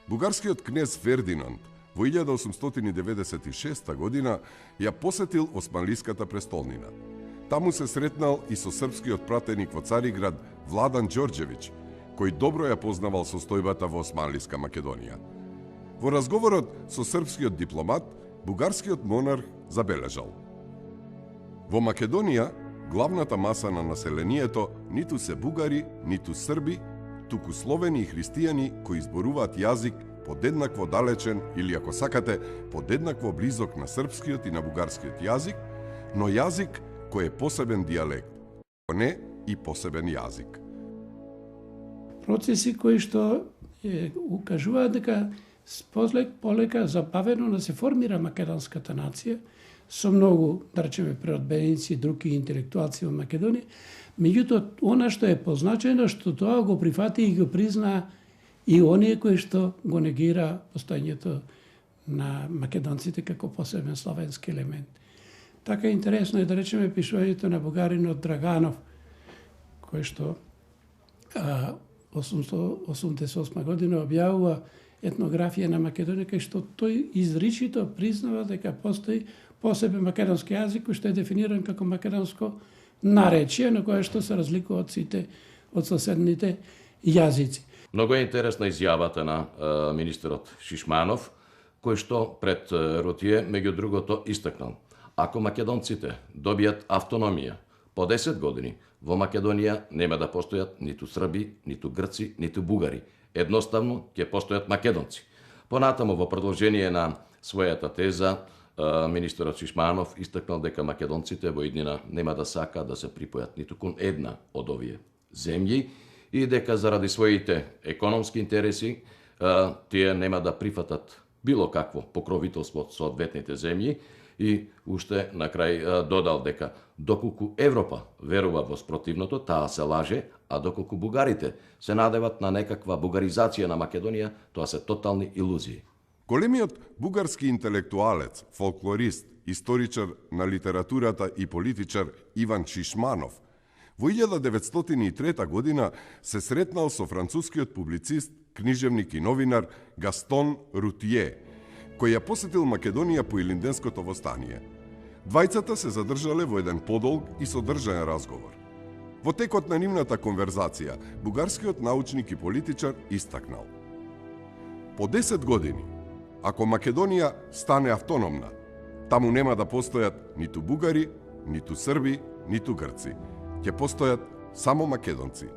Бугарскиот кнез Фердинанд во 1896 година ја посетил Османлиската престолнина. Таму се сретнал и со српскиот пратеник во Цариград Владан Ѓорѓевиќ, кој добро ја познавал состојбата во Османлиска Македонија. Во разговорот со српскиот дипломат, бугарскиот монарх забележал: во Македонија главната маса на населението ниту се бугари, ниту срби, туку словени и христијани кои зборуваат јазик подеднакво далечен или, ако сакате, подеднакво близок на српскиот и на бугарскиот јазик, но јазик кој е посебен дијалект, не и посебен јазик. Процеси кои што укажуваат дека полека забавено да се формира македонската нација, со многу, да речеме, преодбеници, други интелектуалци во Македонија. Меѓутоа, она што е позначено, што тоа го прифати и го призна и оние кои што го негира постоењето на македонците како посебен славенски елемент. Така интересно е, да речеме, пишувањето на бугаринот Драганов, кој што 888 година објавува етнографија на Македонија, кај што тој изричито признава дека постои посебен македонски јазик кој што е дефиниран како македонско наречие, на кое што се разликува од сите од соседните јазици. Многу е интересна изјавата на министерот Шишманов, кој што пред Ротие, меѓу другото, истакнал: ако македонците добијат автономија по 10 години, во Македонија нема да постојат ниту срби, ниту грци, ниту бугари. Едноставно ќе постојат македонци. Понатаму, во продолжение на својата теза, министерот Шишманов истакнал дека македонците во иднина нема да сака да се припојат ниту кон една од овие земји и дека заради своите економски интереси тие нема да прифатат било какво покровителство од соодветните земји и уште на крај додал дека доколку Европа верува во спротивното, таа се лаже, а доколку бугарите се надеват на некаква бугаризација на Македонија, тоа се тотални илузии. Големиот бугарски интелектуалец, фолклорист, историчар на литературата и политичар Иван Шишманов во 1903 година се сретнал со францускиот публицист, книжевник и новинар Гастон Рутие, кој ја посетил Македонија по Илинденското востание. Двајцата се задржале во еден подолг и содржаен разговор. Во текот на нивната конверзација, бугарскиот научник и политичар истакнал: по 10 години, ако Македонија стане автономна, таму нема да постојат ниту бугари, ниту срби, ниту грци. Ќе постојат само македонци.